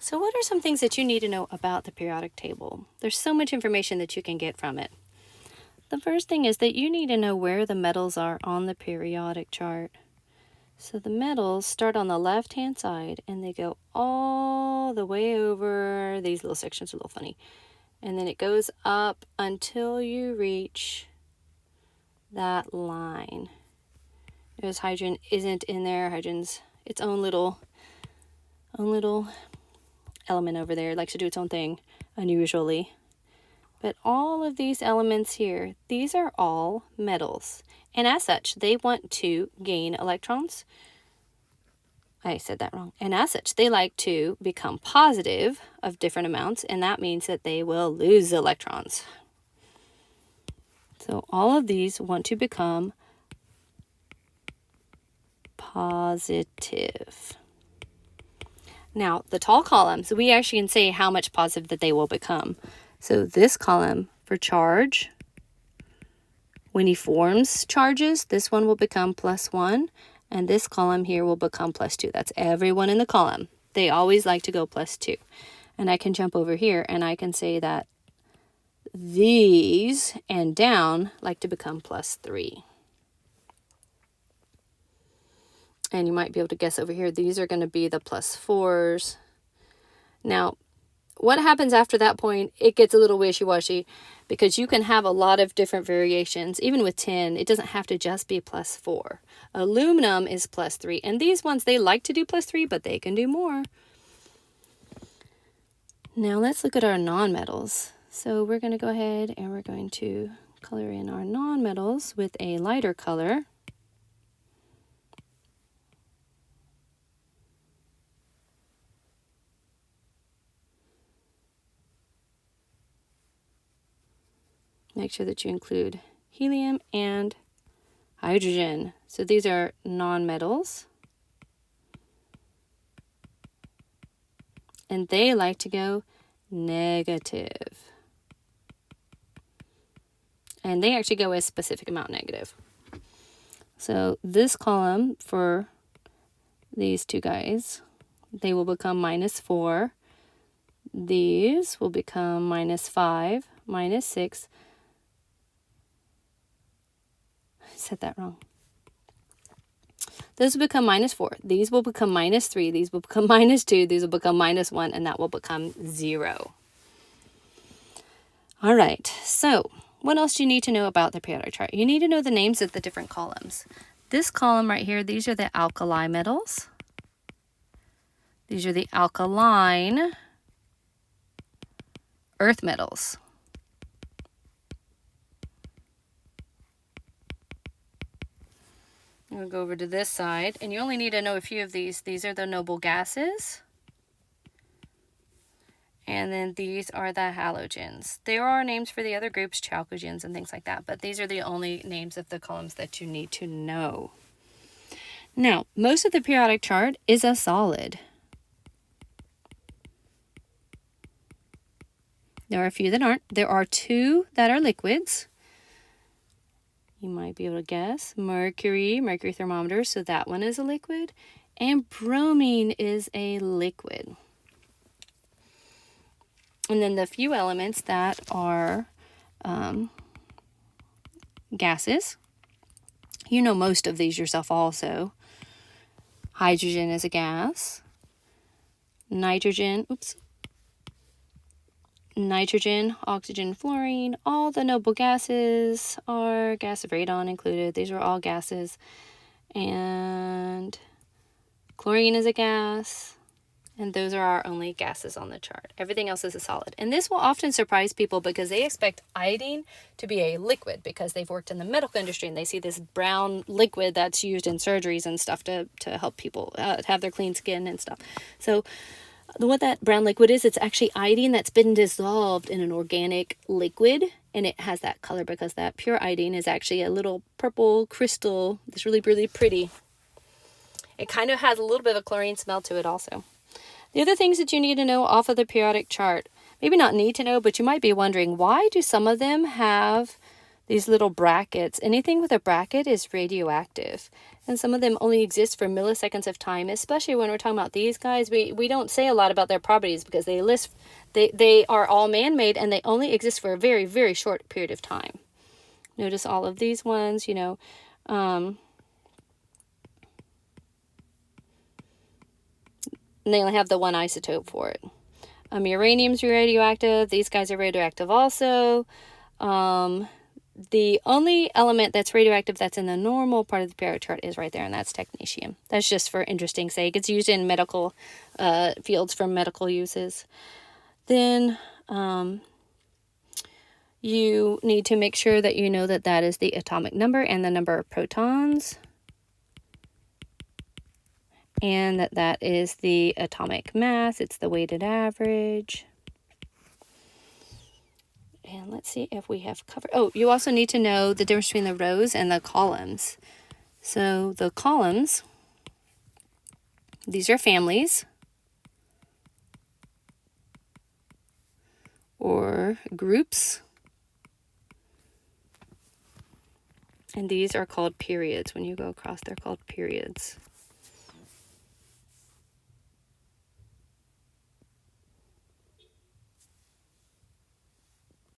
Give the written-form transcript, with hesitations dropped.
So what are some things that you need to know about the periodic table? There's so much information that you can get from it. The first thing is that you need to know where the metals are on the periodic chart. So the metals start on the left-hand side and they go all the way over. These little sections are a little funny. And then it goes up until you reach that line. Notice hydrogen isn't in there. Hydrogen's its own little element over there. It likes to do its own thing, unusually. But all of these elements here, these are all metals. And as such, they want to gain electrons. I said that wrong. And as such, they like to become positive of different amounts, and that means that they will lose electrons. So all of these want to become positive. Now, the tall columns, we actually can say how much positive that they will become. So this column for charge, when he forms charges, this one will become +1, and this column here will become +2. That's everyone in the column. They always like to go +2. And I can jump over here and I can say that these and down like to become +3. And you might be able to guess over here, these are going to be the +4s. Now, what happens after that point, it gets a little wishy-washy because you can have a lot of different variations. Even with tin, it doesn't have to just be +4. Aluminum is +3. And these ones, they like to do +3, but they can do more. Now let's look at our nonmetals. So we're going to go ahead and we're going to color in our nonmetals with a lighter color. Make sure that you include helium and hydrogen. So these are nonmetals. And they like to go negative. And they actually go a specific amount negative. So this column for these two guys, they will become -4. These will become -5, -6. I said that wrong. Those will become -4. These will become -3. These will become -2. These will become -1. And that will become 0. All right. So what else do you need to know about the periodic chart? You need to know the names of the different columns. This column right here, these are the alkali metals. These are the alkaline earth metals. We'll go over to this side, and you only need to know a few of these. These are the noble gases. And then these are the halogens. There are names for the other groups, chalcogens and things like that, but these are the only names of the columns that you need to know. Now, most of the periodic chart is a solid. There are a few that aren't. There are 2 that are liquids. You might be able to guess. Mercury thermometer, so that one is a liquid. And bromine is a liquid. And then the few elements that are gases. You know most of these yourself also. Hydrogen is a gas. Nitrogen, oxygen, fluorine, all the noble gases are gas of radon included. These are all gases. And chlorine is a gas. And those are our only gases on the chart. Everything else is a solid. And this will often surprise people because they expect iodine to be a liquid because they've worked in the medical industry and they see this brown liquid that's used in surgeries and stuff to help people have their clean skin and stuff. So what that brown liquid is, it's actually iodine that's been dissolved in an organic liquid, and it has that color because that pure iodine is actually a little purple crystal that's really, really pretty. It kind of has a little bit of a chlorine smell to it also. The other things that you need to know off of the periodic chart, maybe not need to know, but you might be wondering, why do some of them have these little brackets? Anything with a bracket is radioactive. And some of them only exist for milliseconds of time, especially when we're talking about these guys. We don't say a lot about their properties because they are all man-made and they only exist for a very, very short period of time. Notice all of these ones, you know, and they only have the one isotope for it. Uranium's radioactive. These guys are radioactive also. The only element that's radioactive that's in the normal part of the periodic chart is right there, and that's technetium. That's just for interesting sake. It's used in medical fields for medical uses. Then you need to make sure that you know that that is the atomic number and the number of protons. And that is the atomic mass. It's the weighted average. And let's see if we have covered. Oh, you also need to know the difference between the rows and the columns. So the columns, these are families or groups. And these are called periods. When you go across, they're called periods.